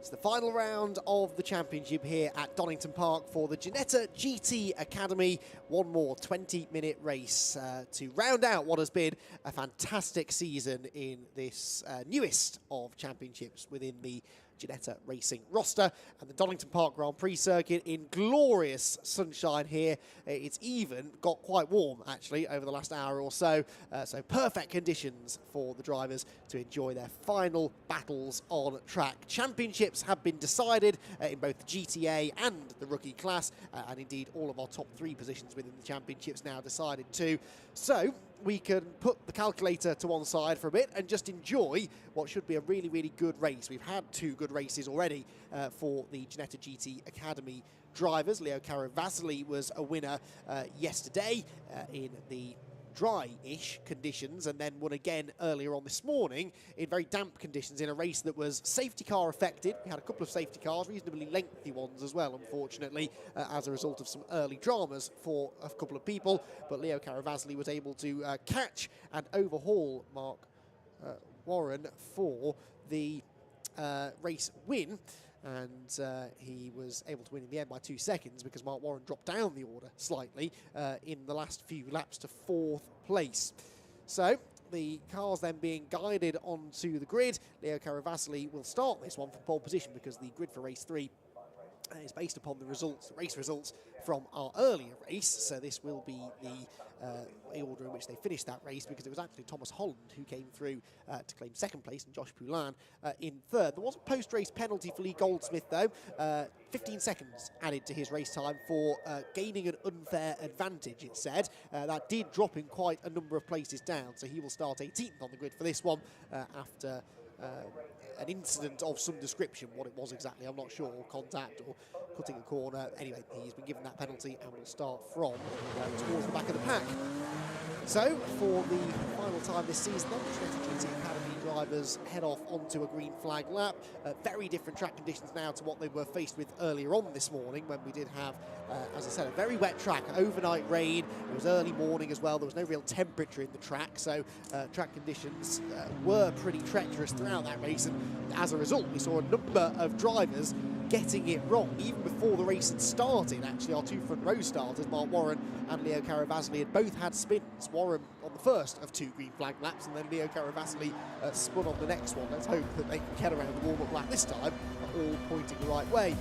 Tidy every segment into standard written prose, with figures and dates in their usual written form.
It's the final round of the championship here at Donington Park for the Ginetta GT Academy. One more 20-minute race to round out what has been a fantastic season in this newest of championships within the Ginetta Racing roster, and the Donington Park Grand Prix circuit in glorious sunshine here. It's even got quite warm actually over the last hour or so, so perfect conditions for the drivers to enjoy their final battles on track. Championships have been decided in both the GTA and the rookie class, and indeed all of our top 3 positions within the championships now decided too. So we can put the calculator to one side for a bit and just enjoy what should be a really, really good race. We've had 2 good races already for the Ginetta GT Academy drivers. Leo Caravasli was a winner yesterday in the dry-ish conditions, and then won again earlier on this morning in very damp conditions in a race that was safety car affected. We had a couple of safety cars, reasonably lengthy ones as well, unfortunately, as a result of some early dramas for a couple of people. But Leo Caravasli was able to catch and overhaul Mark Warren for the race win. And he was able to win in the end by 2 seconds because Mark Warren dropped down the order slightly in the last few laps to 4th place. So the cars then being guided onto the grid. Leo Caravasli will start this one from pole position because the grid for race 3 is based upon the race results from our earlier race. So this will be the order in which they finished that race, because it was actually Thomas Holland who came through to claim 2nd place and Josh Poulin in 3rd. There was a post-race penalty for Lee Goldsmith though, 15 seconds added to his race time for gaining an unfair advantage, it said. That did drop him quite a number of places down, so he will start 18th on the grid for this one after an incident of some description. What it was exactly, I'm not sure, or contact or cutting a corner. Anyway, he's been given that penalty and will start from towards the back of the pack. So, for the final time this season, then, the Ginetta GT Academy drivers head off onto a green flag lap. Very different track conditions now to what they were faced with earlier on this morning, when we did have, as I said, a very wet track, overnight rain. It was early morning as well. There was no real temperature in the track, so track conditions were pretty treacherous throughout that race, and as a result, we saw a number of drivers getting it wrong even before the race had started. Actually, our 2 front row starters, Mark Warren and Leo Caravasli, had both had spins. Warren on the first of 2 green flag laps, and then Leo Caravasli spun on the next one. Let's hope that they can get around the warm-up lap this time, all pointing the right way.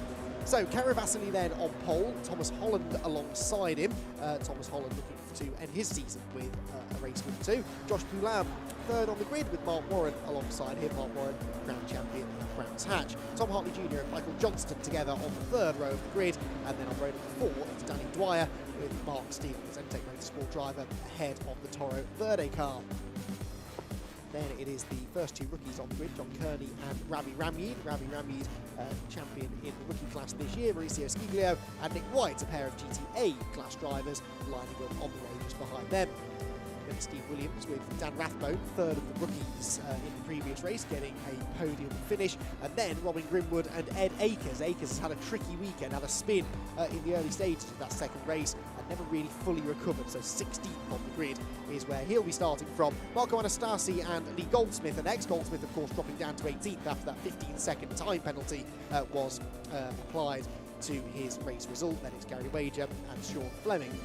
So Caravasli then on pole, Thomas Holland alongside him. Thomas Holland looking to end his season with a race win too. Josh Poulin 3rd on the grid with Mark Warren alongside him. Mark Warren, Crown Champion at Brands Hatch. Tom Hartley Jr. and Michael Johnston together on the 3rd row of the grid, and then on row number 4 it's Danny Dwyer with Mark Stevens, Entech Motorsport driver, ahead of the Toro Verde car. Then it is the first 2 rookies on the grid, John Kearney and Ravi Ramyeed. Ravi Ramyeed, champion in the rookie class this year. Mauricio Sciglio and Nick White, a pair of GTA class drivers, lining up on the way just behind them. Then Steve Williams with Dan Rathbone, 3rd of the rookies in the previous race, getting a podium finish. And then Robin Grimwood and Ed Akers. Akers has had a tricky weekend, had a spin in the early stages of that 2nd race and never really fully recovered. So 16th on the grid is where he'll be starting from. Marco Anastasi and Lee Goldsmith, and ex-Goldsmith, of course, dropping down to 18th after that 15-second time penalty was applied to his race result. Then it's Gary Wager and Sean Fleming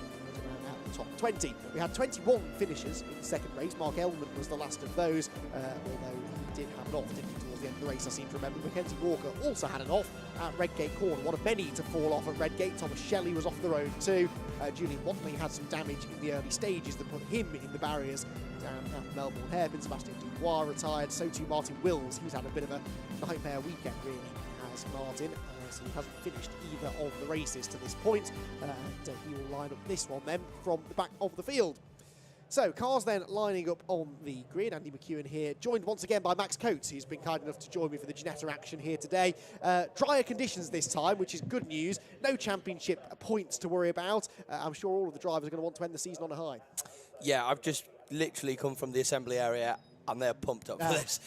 top 20. We had 21 finishers in the 2nd race. Mark Elman was the last of those, although he did have an off, didn't he, towards the end of the race, I seem to remember. Mackenzie Walker also had an off at Redgate Corner, one of many to fall off at Redgate. Thomas Shelley was off the road too. Julian Watley had some damage in the early stages that put him in the barriers down at Melbourne Hairpin. Sebastian Dubois retired, so too Martin Wills. He's had a bit of a nightmare weekend, really, has Martin. So he hasn't finished either of the races to this point, and he will line up this one then from the back of the field. So cars then lining up on the grid. Andy McEwen here, joined once again by Max Coates, who's been kind enough to join me for the Ginetta action here today. Drier conditions this time, which is good news. No championship points to worry about. I'm sure all of the drivers are going to want to end the season on a high. Yeah, I've just literally come from the assembly area and they're pumped up for this.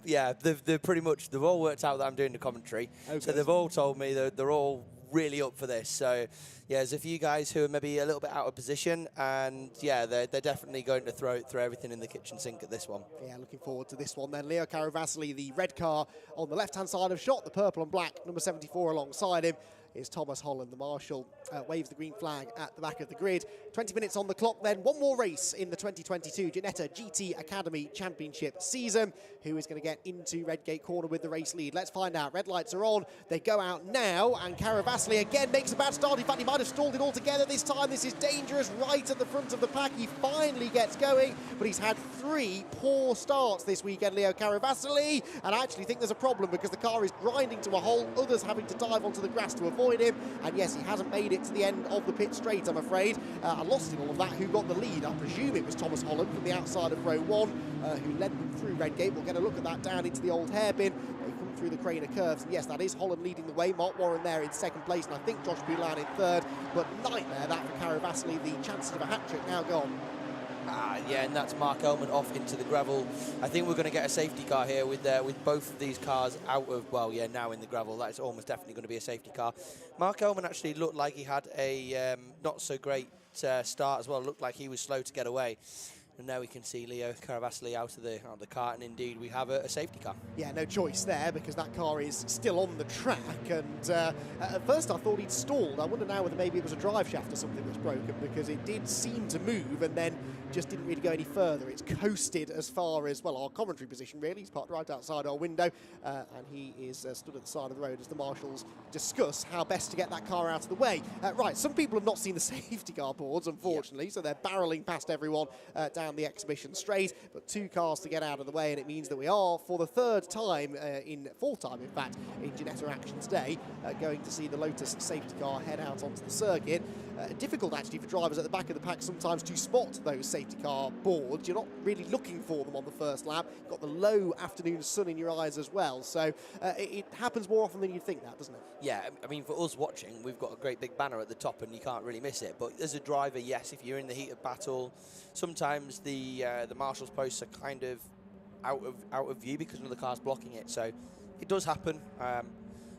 Yeah, they've pretty much, they've all worked out that I'm doing the commentary. So they've all told me that they're all really up for this. So, yeah, there's a few guys who are maybe a little bit out of position, and yeah, they're definitely going to throw everything in the kitchen sink at this one. Yeah, looking forward to this one then. Leo Caravasili, the red car on the left-hand side of shot, the purple and black, number 74 alongside him is Thomas Holland. The marshal waves the green flag at the back of the grid. 20 minutes on the clock then. One more race in the 2022 Ginetta GT Academy Championship season. Who is going to get into Redgate Corner with the race lead? Let's find out. Red lights are on. They go out now, and Caravasili again makes a bad start. In fact, he might have stalled it altogether this time. This is dangerous right at the front of the pack. He finally gets going, but he's had 3 poor starts this weekend, Leo Caravasili, and I actually think there's a problem because the car is grinding to a halt, others having to dive onto the grass to avoid him, and yes, he hasn't made it to the end of the pit straight, I'm afraid. I lost in all of that. Who got the lead? I presume it was Thomas Holland from the outside of row 1, who led them through Redgate. We'll get a look at that down into the old hairpin. They come through the crane of curves, and yes, that is Holland leading the way. Mark Warren there in second place, and I think Josh Boulan in third, but nightmare that for Caravasili. The chances of a hat-trick now gone. Yeah, and that's Mark Elman off into the gravel. I think we're going to get a safety car here with both of these cars out of, well, yeah, now in the gravel. That's almost definitely going to be a safety car. Mark Elman actually looked like he had a not so great start as well. Looked like he was slow to get away. And now we can see Leo Caravasili out of the car, and indeed we have a safety car. Yeah, no choice there because that car is still on the track, and at first I thought he'd stalled. I wonder now whether maybe it was a drive shaft or something that's broken, because it did seem to move and then just didn't really go any further. It's coasted as far as, well, our commentary position really. He's parked right outside our window, and he is stood at the side of the road as the marshals discuss how best to get that car out of the way. Right, some people have not seen the safety car boards, unfortunately, so they're barrelling past everyone down the exhibition straight, but 2 cars to get out of the way, and it means that we are, for the fourth time in fact, in Ginetta action today, going to see the Lotus safety car head out onto the circuit. Difficult actually for drivers at the back of the pack sometimes to spot those safety car boards. You're not really looking for them on the first lap. You've got the low afternoon sun in your eyes as well, so it happens more often than you'd think, that, doesn't it? Yeah, I mean, for us watching, we've got a great big banner at the top and you can't really miss it, but as a driver, yes, if you're in the heat of battle, sometimes the marshal's posts are kind of out of view because another car's blocking it, so it does happen,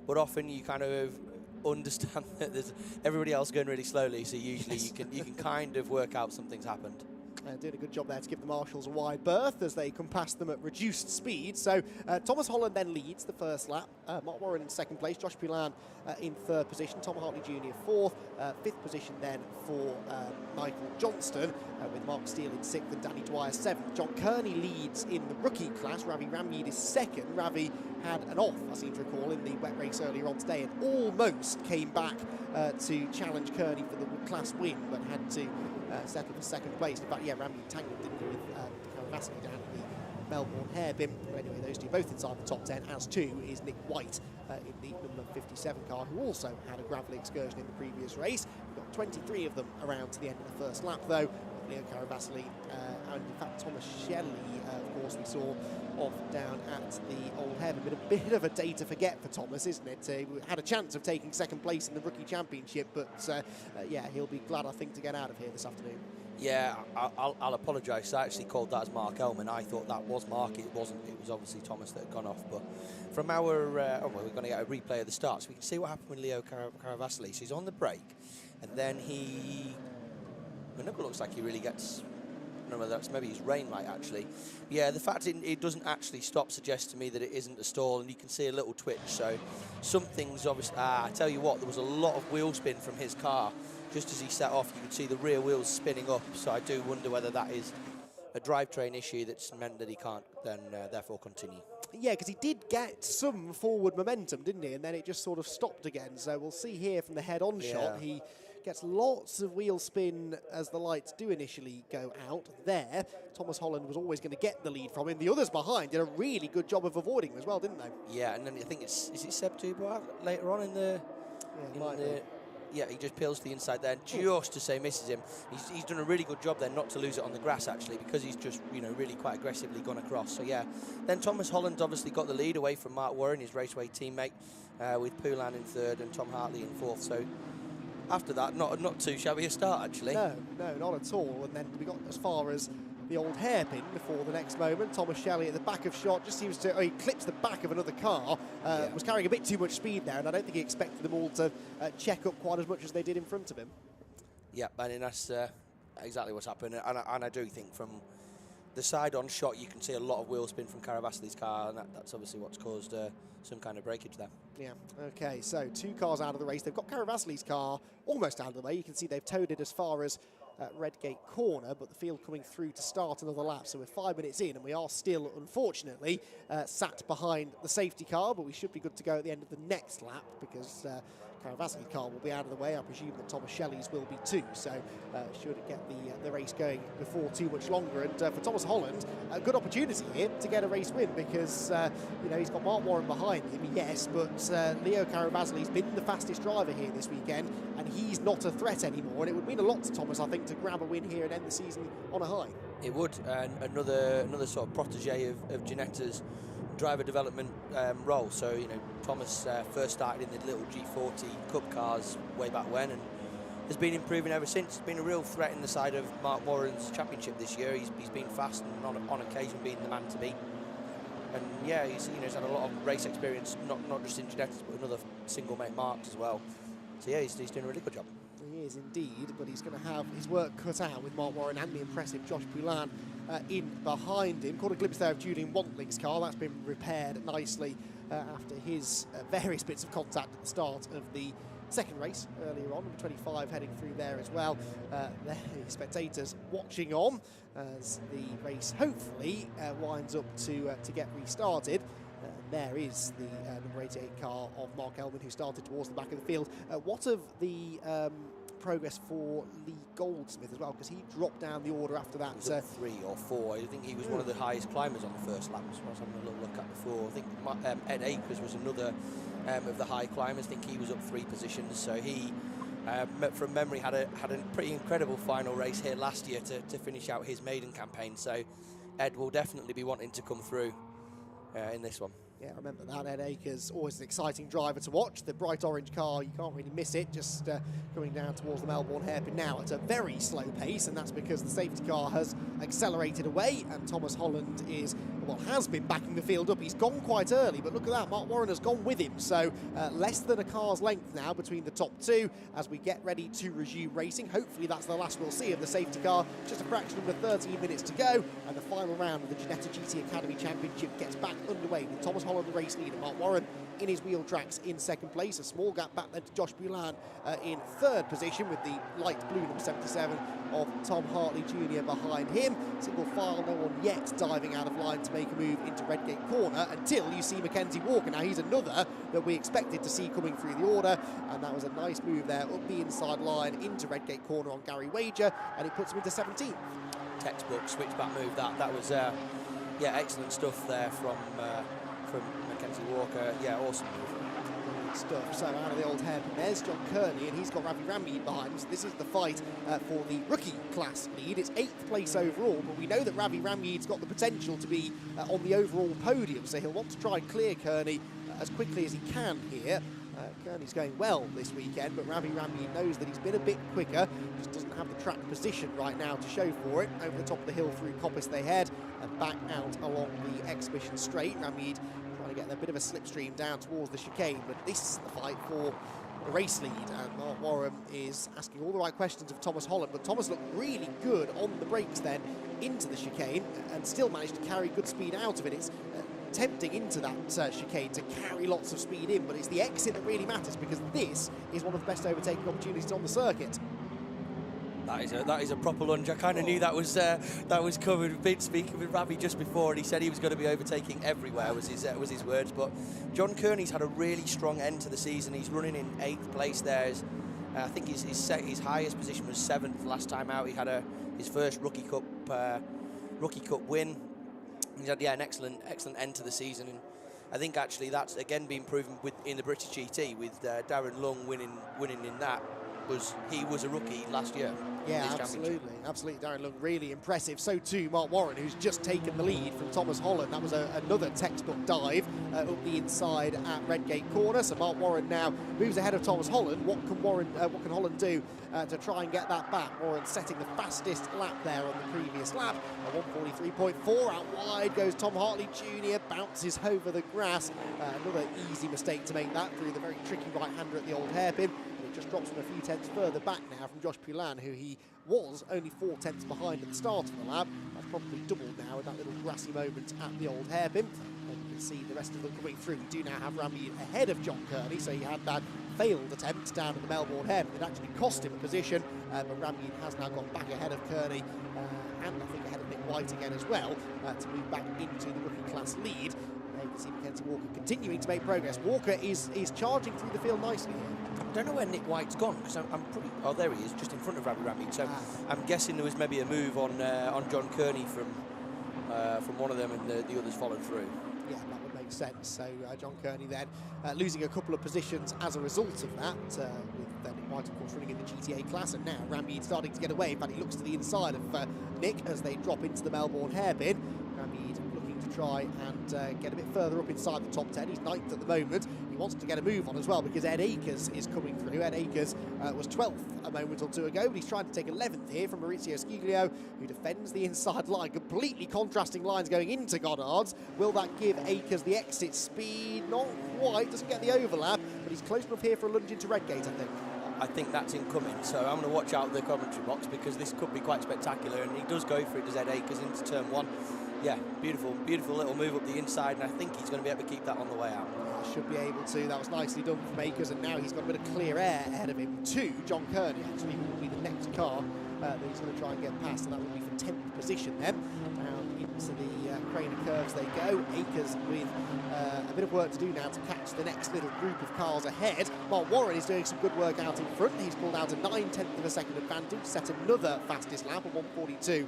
but often you kind of understand that there's everybody else going really slowly, so usually you can kind of work out something's happened. Doing a good job there to give the marshals a wide berth as they come past them at reduced speed. So Thomas Holland then leads the first lap. Mark Warren in second place, Josh Boulan in third position, Tom Hartley Jr. fourth, fifth position then for Michael Johnston, with Mark Steele in sixth and Danny Dwyer seventh. John Kearney leads in the rookie class. Ravi Rammeed is second. Ravi had an off, I seem to recall, in the wet race earlier on today, and almost came back to challenge Kearney for the class win, but had to settle for second place. In fact, yeah, Rammeed tangled, didn't he, with Caravasili down at the Melbourne hairpin. But anyway, those two both inside the top 10, as too is Nick White in the number 57 car, who also had a gravel excursion in the previous race. We've got 23 of them around to the end of the first lap, though. Leo Caravasili and, in fact, Thomas Shelley, of course, we saw off down at the old hairpin. Been a bit of a day to forget for Thomas, isn't it? We had a chance of taking second place in the rookie championship, but yeah, he'll be glad, I think, to get out of here this afternoon. Yeah, I'll apologise. I actually called that as Mark Elman. I thought that was Mark. It wasn't. It was obviously Thomas that had gone off. But from our, well, we're going to get a replay of the start, so we can see what happened with Leo Caravasili. So he's on the brake, and then it never looks like he really gets. I don't know whether that's maybe his rain light actually. Yeah, the fact it doesn't actually stop suggests to me that it isn't a stall, and you can see a little twitch. So something's obviously. I tell you what, there was a lot of wheel spin from his car. Just as he set off, you could see the rear wheels spinning up. So I do wonder whether that is a drivetrain issue that's meant that he can't then therefore continue. Yeah, because he did get some forward momentum, didn't he? And then it just sort of stopped again. So we'll see here from the head-on shot. He gets lots of wheel spin as the lights do initially go out there. Thomas Holland was always going to get the lead from him. The others behind did a really good job of avoiding him as well, didn't they? Yeah, and then I think is it Seb Dubois later on in the... Yeah, he just peels to the inside there, just to say misses him. He's done a really good job there not to lose it on the grass, actually, because he's just, really quite aggressively gone across. So, yeah. Then Thomas Holland's obviously got the lead away from Mark Warren, his raceway teammate, with Poulan in third and Tom Hartley in fourth. So, after that, not too shabby a start, actually. No, not at all. And then we got as far as the old hairpin before the next moment. Thomas Shelley at the back of shot just seems to, he clips the back of another car, was carrying a bit too much speed there, and I don't think he expected them all to check up quite as much as they did in front of him. Yeah, and that's exactly what's happened, and I do think from the side-on shot you can see a lot of wheel spin from Caravasli's car, and that's obviously what's caused some kind of breakage there. Yeah, okay, so 2 cars out of the race. They've got Caravasli's car almost out of the way. You can see they've towed it as far as Redgate Corner, but the field coming through to start another lap. So we're 5 minutes in, and we are still, unfortunately, sat behind the safety car, but we should be good to go at the end of the next lap because Caravasli's car will be out of the way. I presume that Thomas Shelley's will be too, so should get the race going before too much longer. And for Thomas Holland, a good opportunity here to get a race win because you know, he's got Mark Warren behind him, yes, but Leo Caravasli's been the fastest driver here this weekend, and he's not a threat anymore. And it would mean a lot to Thomas, I think, to grab a win here and end the season on a high. It would, and another sort of protege of Ginetta's driver development role. So, you know, Thomas first started in the little G40 Cup cars way back when, and has been improving ever since. He's been a real threat in the side of Mark Warren's championship this year. He's been fast and on occasion being the man to beat. And yeah, he's had a lot of race experience, not just in Ginetta's, but another single mate Marks as well. So yeah, he's doing a really good job. He is indeed, but he's going to have his work cut out with Mark Warren and the impressive Josh Poulin in behind him. Caught a glimpse there of Julian Wantling's car. That's been repaired nicely after his various bits of contact at the start of the second race earlier on. Number 25 heading through there as well. There, spectators watching on as the race hopefully winds up to get restarted. There is the number 88 car of Mark Elman, who started towards the back of the field. What of the progress for Lee Goldsmith as well, because he dropped down the order after that. 3 or 4. I think he was one of the highest climbers on the first lap, as I was having a little look at before. I think Ed Akers was another of the high climbers. I think he was up 3 positions. So he, from memory, had a pretty incredible final race here last year to finish out his maiden campaign. So Ed will definitely be wanting to come through in this one. Yeah, I remember that. Ed Akers, always an exciting driver to watch. The bright orange car, you can't really miss it, just coming down towards the Melbourne hairpin now at a very slow pace, and that's because the safety car has accelerated away, and Thomas Holland has been backing the field up. He's gone quite early, but look at that, Mark Warren has gone with him, so less than a car's length now between the top 2 as we get ready to resume racing. Hopefully that's the last we'll see of the safety car. Just a fraction of 13 minutes to go, and the final round of the Ginetta GT Academy Championship gets back underway with Thomas Holland, the race leader, Mark Warren in his wheel tracks in second place. A small gap back there to Josh Poulin in third position, with the light blue number 77 of Tom Hartley Jr. behind him. Single file, no one yet diving out of line to make a move into Redgate Corner until you see Mackenzie Walker. Now he's another that we expected to see coming through the order, and that was a nice move there up the inside line into Redgate Corner on Gary Wager, and it puts him into 17th. Textbook switchback move. That was yeah, excellent stuff there from Mackenzie Walker. Yeah, awesome move. Stuff. So out of the old hairpin, there's John Kearney, and he's got Ravi Rammeed behind him. So this is the fight for the rookie class lead. It's 8th place overall, but we know that Ravi Rammeed's got the potential to be on the overall podium, so he'll want to try and clear Kearney as quickly as he can here. Kearney's going well this weekend, but Ravi Rammeed knows that he's been a bit quicker, just doesn't have the track position right now to show for it. Over the top of the hill through Coppice they head, and back out along the exhibition straight. Rammeed trying to get a bit of a slipstream down towards the chicane, but this is the fight for the race lead, and Mark Warren is asking all the right questions of Thomas Holland, but Thomas looked really good on the brakes then into the chicane and still managed to carry good speed out of it. It's tempting into that chicane to carry lots of speed in, but it's the exit that really matters, because this is one of the best overtaking opportunities on the circuit. That is a proper lunge. I kind of knew that was covered. We've been speaking with Ravi just before, and he said he was going to be overtaking everywhere. Was his words. But John Kearney's had a really strong end to the season. He's running in 8th place there. I think his highest position was 7th last time out. He had his first Rookie Cup win. He's had an excellent end to the season, and I think actually that's again been proven in the British GT with Darren Lung winning in that. he was a rookie last year. Yeah, in this championship. absolutely. Darren Lung really impressive. So too Mark Warren, who's just taken the lead from Thomas Holland. That was another textbook dive up the inside at Redgate corner. So Mark Warren now moves ahead of Thomas Holland. What can Holland do to try and get that back? Warren setting the fastest lap there on the previous lap. A 1:43.4 out wide goes Tom Hartley Jr. Bounces over the grass. Another easy mistake to make that through the very tricky right-hander at the old hairpin. Just drops him a few tenths further back now from Josh Poulan, who he was only 4 tenths behind at the start of the lap. That's probably doubled now with that little grassy moment at the old hairpin. And you can see the rest of them coming through. We do now have Ramy ahead of John Kearney, so he had that failed attempt down at the Melbourne hairpin. It actually cost him a position, but Ramy has now gone back ahead of Kearney, and I think ahead of Nick White again as well, to move back into the rookie class lead. You can see Mackenzie Walker continuing to make progress. Walker is charging through the field nicely here. I don't know where Nick White's gone, because I'm pretty... Oh, there he is, just in front of Ramy. So I'm guessing there was maybe a move on John Kearney from one of them, and the others followed through. Yeah, that would make sense. So John Kearney then losing a couple of positions as a result of that, with Nick White, of course, running in the GTA class, and now Ramy starting to get away, but he looks to the inside of Nick as they drop into the Melbourne hairpin. Ramy looking to try and get a bit further up inside the top 10. He's 9th at the moment. He wants to get a move on as well because Ed Akers is coming through. Ed Akers was 12th a moment or two ago, but he's trying to take 11th here from Maurizio Sciglio, who defends the inside line. Completely contrasting lines going into Goddard's. Will that give Akers the exit speed? Not quite. Doesn't get the overlap, but he's close enough here for a lunge into Redgate, I think. I think that's incoming, so I'm going to watch out the commentary box because this could be quite spectacular, and he does go for it, does Ed Akers, into turn 1. Yeah, beautiful little move up the inside, and I think he's going to be able to keep that on the way out. Should be able to. That was nicely done from Akers, and now he's got a bit of clear air ahead of him to John Kearney, actually, who will be the next car that he's going to try and get past, and that will be for 10th position then. Down into the crane of curves they go. Akers with a bit of work to do now to catch the next little group of cars ahead. Mark Warren is doing some good work out in front. He's pulled out a 9/10 of a second advantage, set another fastest lap of 1:42.780.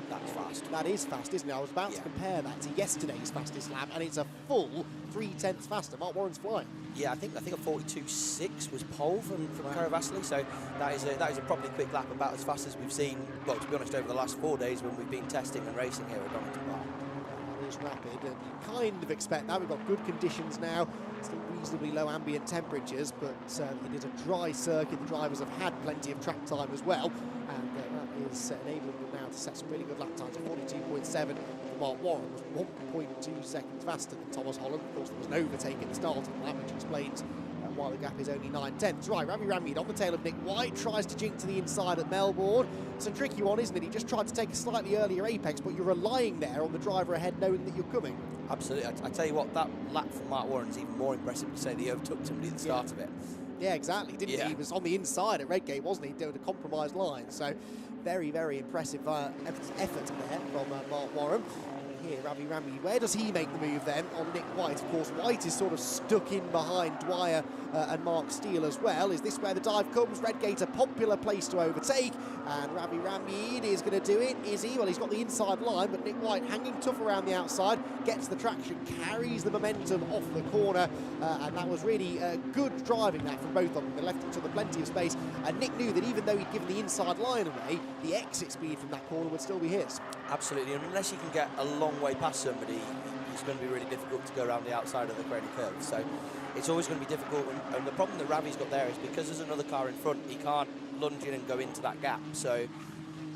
That's fast. That is fast, isn't it? I was about to compare that to yesterday's fastest lap, and it's a full 3 tenths faster. Mark Warren's flying. Yeah, I think a 42.6 was pole from Caravasli, so that is a properly quick lap, about as fast as we've seen, well, to be honest, over the last 4 days when we've been testing and racing here at Donington Park. That is rapid, and you kind of expect that. We've got good conditions now, still reasonably low ambient temperatures, but it is a dry circuit. The drivers have had plenty of track time as well, and that is enabling them now to set some really good lap times. 42.7 for Mark Warren was 1.2 seconds faster than Thomas Holland. Of course, there was an overtake at the start of the lap, which explains why the gap is only 9/10. Right, Ramy on the tail of Nick White, tries to jink to the inside at Melbourne. It's a tricky one, isn't it? He just tried to take a slightly earlier apex, but you're relying there on the driver ahead knowing that you're coming. Absolutely. I tell you what, that lap from Mark Warren is even more impressive to say that he overtook somebody at the start of it. Yeah, exactly, didn't he? He was on the inside at Redgate, wasn't he? Doing a compromised line. So very, very impressive effort there from Mark Warren. Here, Ramy, where does he make the move then on Nick White? Of course, White is sort of stuck in behind Dwyer and Mark Steele as well. Is this where the dive comes? Redgate, a popular place to overtake, and Ramy is going to do it, is he? Well, he's got the inside line, but Nick White hanging tough around the outside, gets the traction, carries the momentum off the corner, and that was really good driving that from both of them. They left each other plenty of space, and Nick knew that even though he'd given the inside line away, the exit speed from that corner would still be his. Absolutely, and unless you can get a long way past somebody, it's going to be really difficult to go around the outside of the crane curve. So it's always going to be difficult, and the problem that Ramy's got there is because there's another car in front, he can't lunge in and go into that gap. So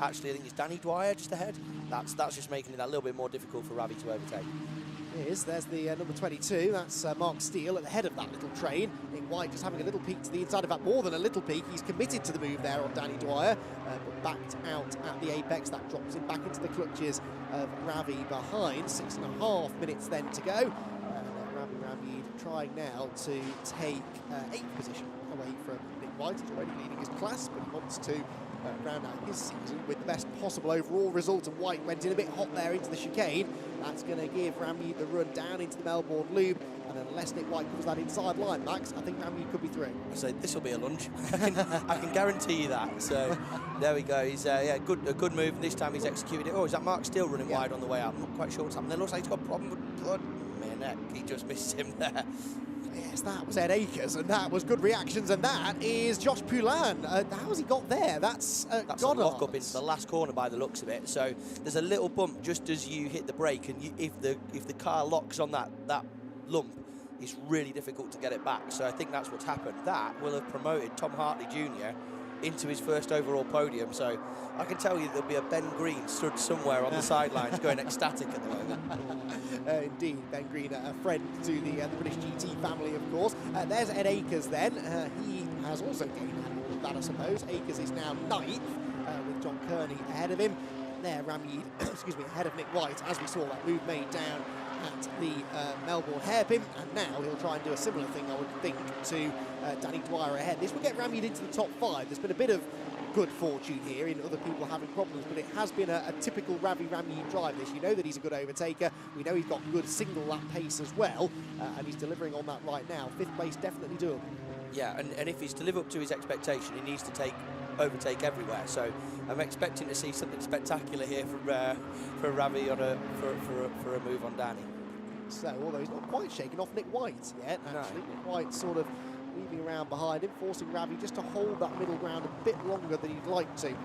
actually, I think it's Danny Dwyer just ahead. That's just making it a little bit more difficult for Ramy to overtake. It is. There's the number 22. That's Mark Steele at the head of that little train. Nick White just having a little peek to the inside. In fact, more than a little peek. He's committed to the move there on Danny Dwyer, but backed out at the apex. That drops him back into the clutches of Ravi behind. 6.5 minutes then to go. Ramy trying now to take 8th position away from Nick White. He's already leading his class, but he wants to round out his season with the best possible overall result, and White went in a bit hot there into the chicane. That's going to give Ramy the run down into the Melbourne Loop, and unless Nick White comes that inside line, Max, I think Ramy could be through. I say this will be a lunge. I can guarantee you that. So there we go. He's a good move. This time he's executed it. Oh, is that Mark Steele running wide on the way out? I'm not quite sure what's happening. It looks like he's got a problem with blood. Man, he just missed him there. Yes, that was Ed Akers, and that was good reactions, and that is Josh Poulin. How's he got there? That's a lock up into the last corner by the looks of it. So there's a little bump just as you hit the brake, and if the car locks on that lump, it's really difficult to get it back. So I think that's what's happened. That will have promoted Tom Hartley Jr. into his first overall podium. So I can tell you there'll be a Ben Green stood somewhere on the sidelines going ecstatic at the moment. Indeed, Ben Green, a friend to the British GT family, of course. There's Ed Akers then. He has also gained all of that, I suppose. Akers is now 9th with John Kearney ahead of him. There, Ramyeed, excuse me, ahead of Nick White, as we saw that move made down at the Melbourne hairpin, and now he'll try and do a similar thing, I would think, to Danny Dwyer ahead. This will get Ramyeed into the top 5. There's been a bit of good fortune here in other people having problems, but it has been a typical Ramyeed drive this. You know that he's a good overtaker. We know he's got good single lap pace as well, and he's delivering on that right now. 5th place definitely doable. Yeah, and if he's to live up to his expectation, he needs to overtake everywhere. So I'm expecting to see something spectacular here for Ravi on for a move on Danny. So, although he's not quite shaken off Nick White yet, actually. No. Nick White sort of weaving around behind him, forcing Ravi just to hold that middle ground a bit longer than he'd like to. Now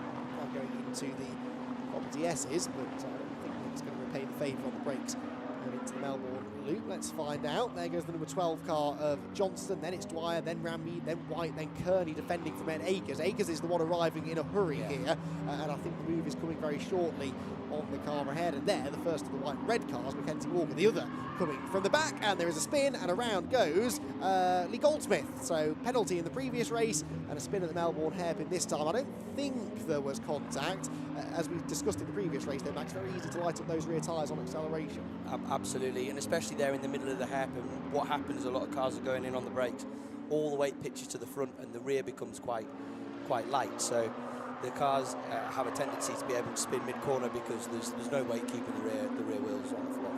going into the Property S's, but I don't think it's going to repay the favour on the brakes. Going into the Melbourne loop, let's find out. There goes the number 12 car of Johnston, then it's Dwyer, then Ramyeed, then White, then Kearney defending from Ed Akers. Akers is the one arriving in a hurry here, and I think the move is coming very shortly on the car ahead. And there, the first of the white and red cars, Mackenzie Walker, the other coming from the back, and there is a spin, and around goes Lee Goldsmith. So penalty in the previous race, and a spin at the Melbourne hairpin this time. I don't think there was contact. As we discussed in the previous race, though, Max, very easy to light up those rear tyres on acceleration. Absolutely, and especially there in the middle of the hairpin, what happens is a lot of cars are going in on the brakes. All the weight pitches to the front, and the rear becomes quite light. So the cars have a tendency to be able to spin mid-corner because there's no weight keeping the rear wheels on the floor.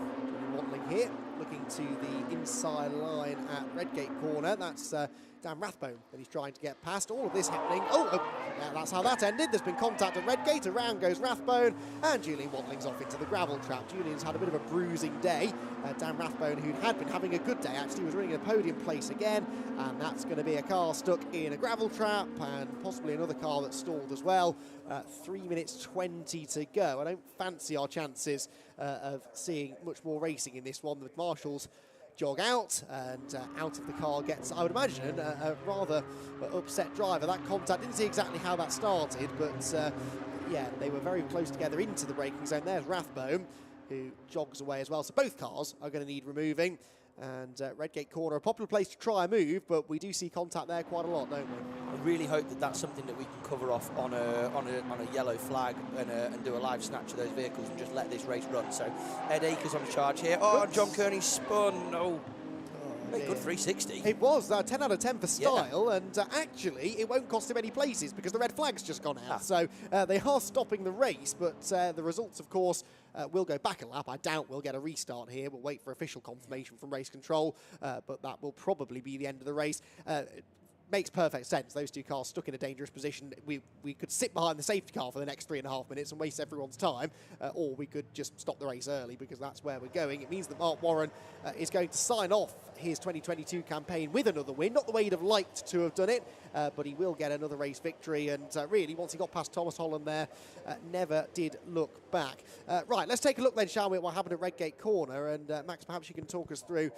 Waddling here, looking to the inside line at Redgate corner. That's Dan Rathbone that he's trying to get past. All of this happening. Yeah, that's how that ended. There's been contact at Redgate. Around goes Rathbone, and Julian Waddling's off into the gravel trap. Julian's had a bit of a bruising day. Dan Rathbone, who had been having a good day, actually was running a podium place again, and that's going to be a car stuck in a gravel trap, and possibly another car that's stalled as well. 3 minutes 20 to go. I don't fancy our chances of seeing much more racing in this one. The marshals jog out, and out of the car gets, I would imagine, a rather upset driver. That contact, didn't see exactly how that started, but yeah, they were very close together into the braking zone. There's Rathbone, who jogs away as well. So both cars are going to need removing, and Redgate corner, a popular place to try a move, but we do see contact there quite a lot, don't we? I really hope that that's something that we can cover off on a yellow flag and do a live snatch of those vehicles and just let this race run. So Ed Akers on charge here. Oh, John Kearney spun. No. Very good 360. It was 10 out of 10 for style, and actually it won't cost him any places because the red flag's just gone out. So they are stopping the race, but the results, of course, will go back a lap. I doubt we'll get a restart here. We'll wait for official confirmation from race control, but that will probably be the end of the race. Makes perfect sense. Those two cars stuck in a dangerous position. We could sit behind the safety car for the next 3.5 minutes and waste everyone's time, or we could just stop the race early because that's where we're going. It means that Mark Warren is going to sign off his 2022 campaign with another win. Not the way he'd have liked to have done it, but he will get another race victory. And really, once he got past Thomas Holland there, never did look back. Right, let's take a look then, shall we, at what happened at Redgate Corner. And Max, perhaps you can talk us through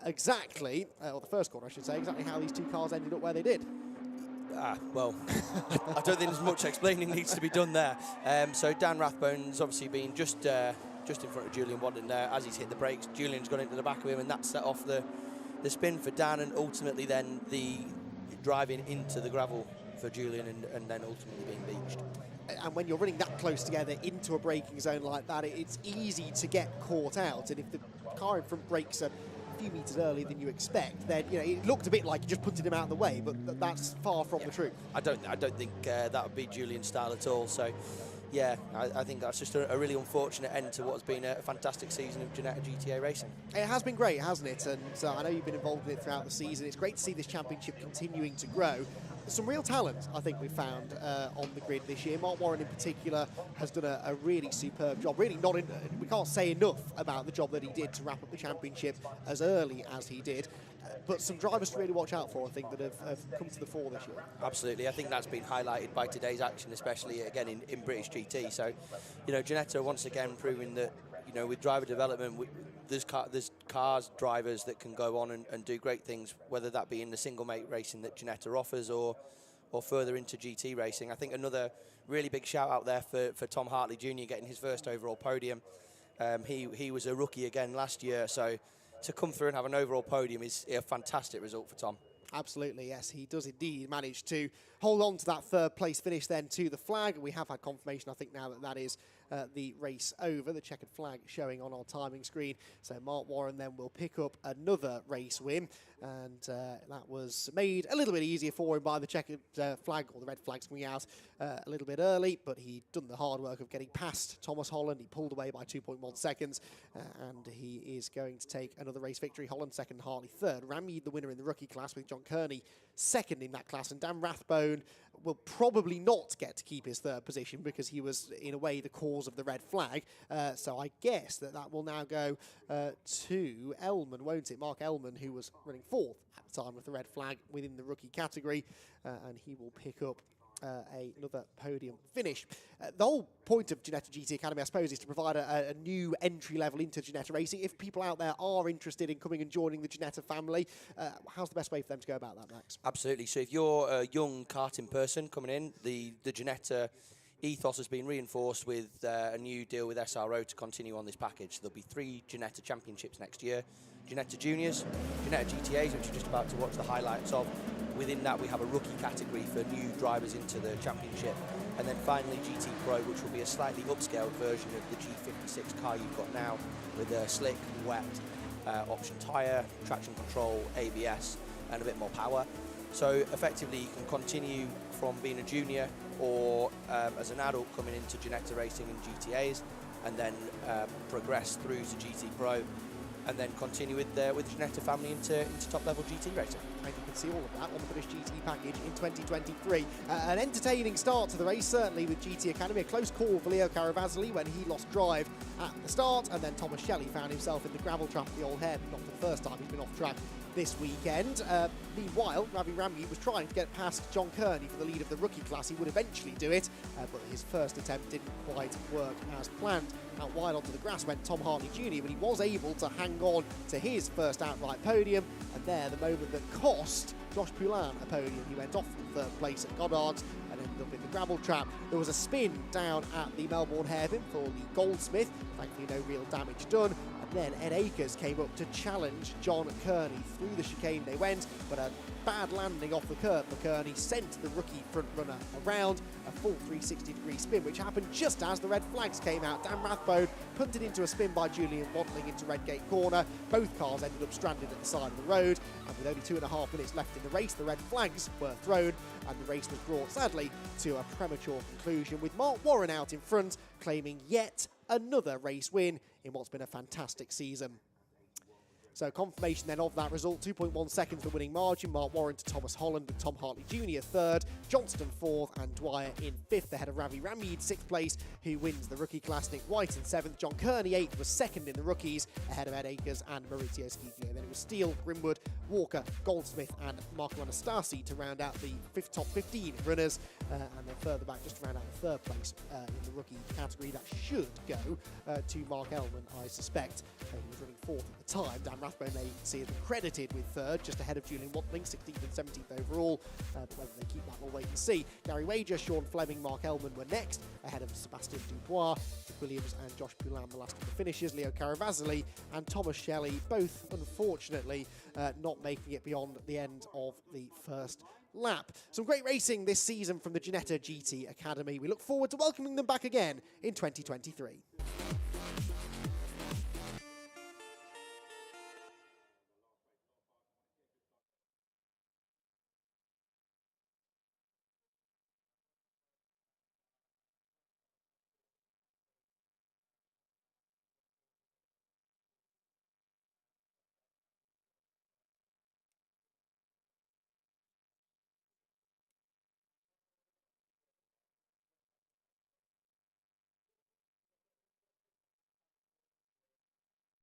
exactly, or the first corner, I should say, exactly how these two cars ended up where they did. Well, I don't think there's much explaining needs to be done there. So Dan Rathbone's obviously been just in front of Julian Waddling there. As he's hit the brakes, Julian's gone into the back of him, and that set off the spin for Dan, and ultimately then the driving into the gravel for Julian, and then ultimately being beached. And when you're running that close together into a braking zone like that, it's easy to get caught out. And if the car in front brakes a few metres earlier than you expect, then it looked a bit like you just punted him out of the way, but that's far from the truth. I don't think that would be Julian's style at all. So yeah, I think that's just a really unfortunate end to what's been a fantastic season of Ginetta GTA racing. It has been great, hasn't it? And I know you've been involved in it throughout the season. It's great to see this championship continuing to grow. There's some real talent, I think, we've found on the grid this year. Mark Warren in particular has done a really superb job. Really we can't say enough about the job that he did to wrap up the championship as early as he did. but some drivers to really watch out for, I think, that have come to the fore this year. Absolutely, I think that's been highlighted by today's action, especially again in British GT. So, you know, Ginetta once again proving that, you know, with driver development, there's cars, drivers that can go on and do great things, whether that be in the single mate racing that Ginetta offers or further into GT racing. I think another really big shout out there for Tom Hartley Jr. getting his first overall podium. He was a rookie again last year, so to come through and have an overall podium is a fantastic result for Tom. Absolutely, yes, he does indeed manage to hold on to that third place finish then to the flag. We have had confirmation, I think, now that is the race over, the checkered flag showing on our timing screen. So Mark Warren then will pick up another race win, and that was made a little bit easier for him by the checkered flag, or the red flags coming out a little bit early, but he'd done the hard work of getting past Thomas Holland. He pulled away by 2.1 seconds, and he is going to take another race victory. Holland second, Hartley third. Rammeed the winner in the rookie class, with John Kearney second in that class, and Dan Rathbone will probably not get to keep his third position because he was, in a way, the cause of the red flag. So I guess that will now go to Elman, won't it? Mark Elman, who was running fourth at the time with the red flag within the rookie category, and he will pick up another podium finish. The whole point of Ginetta GT Academy, I suppose, is to provide a new entry level into Ginetta racing. If people out there are interested in coming and joining the Ginetta family, how's the best way for them to go about that, Max? Absolutely. So if you're a young karting person coming in, the Ginetta ethos has been reinforced with a new deal with SRO to continue on this package. There'll be 3 Ginetta championships next year. Ginetta Juniors, Ginetta GTAs, which you're just about to watch the highlights of. Within that, we have a rookie category for new drivers into the championship. And then finally, GT Pro, which will be a slightly upscaled version of the G56 car you've got now, with a slick, wet option tyre, traction control, ABS, and a bit more power. So effectively, you can continue from being a junior or as an adult coming into Ginetta racing and GTAs, and then progress through to GT Pro, and then continue with the Ginetta family into top-level GT racing. And you can see all of that on the British GT package in 2023. An entertaining start to the race, certainly with GT Academy. A close call for Leo Caravazzi when he lost drive at the start, and then Thomas Shelley found himself in the gravel trap at the Old Hairpin, not for the first time he's been off track this weekend. Meanwhile, Ravi Ramgi was trying to get past John Kearney for the lead of the rookie class. He would eventually do it, but his first attempt didn't quite work as planned. Out wide onto the grass went Tom Hartley Jr., but he was able to hang on to his first outright podium, and there, the moment that cost Josh Poulin a podium. He went off from third place at Goddard's and ended up in the gravel trap. There was a spin down at the Melbourne Hairpin for the Goldsmith. Thankfully, no real damage done. Then Ed Akers came up to challenge John Kearney. Through the chicane they went, but a bad landing off the curb for Kearney sent the rookie front runner around. A full 360-degree spin, which happened just as the red flags came out. Dan Rathbone punted into a spin by Julian Wantling into Redgate Corner. Both cars ended up stranded at the side of the road, and with only 2.5 minutes left in the race, the red flags were thrown, and the race was brought, sadly, to a premature conclusion, with Mark Warren out in front, claiming yet another race win in what's been a fantastic season. So confirmation then of that result, 2.1 seconds the winning margin. Mark Warren to Thomas Holland with Tom Hartley Jr. third, Johnston fourth, and Dwyer in fifth, ahead of Ravi Rammeed sixth place, who wins the rookie class. Nick White in seventh, John Kearney eighth, was second in the rookies, ahead of Ed Akers and Maurizio Schicchio. Then it was Steele, Grimwood, Walker, Goldsmith, and Marco Anastasi to round out the top 15 runners, and then further back just to round out the third place in the rookie category. That should go to Mark Elman, I suspect. He was running fourth at the time. Dan Rathbone, they see, has been credited with third, just ahead of Julian Wantling, 16th and 17th overall. But whether they keep that, we'll wait and see. Gary Wager, Sean Fleming, Mark Elman were next, ahead of Sebastian Dubois, Dick Williams and Josh Poulin, the last of the finishers. Leo Caravazzi and Thomas Shelley, both unfortunately not making it beyond the end of the first lap. Some great racing this season from the Ginetta GT Academy. We look forward to welcoming them back again in 2023.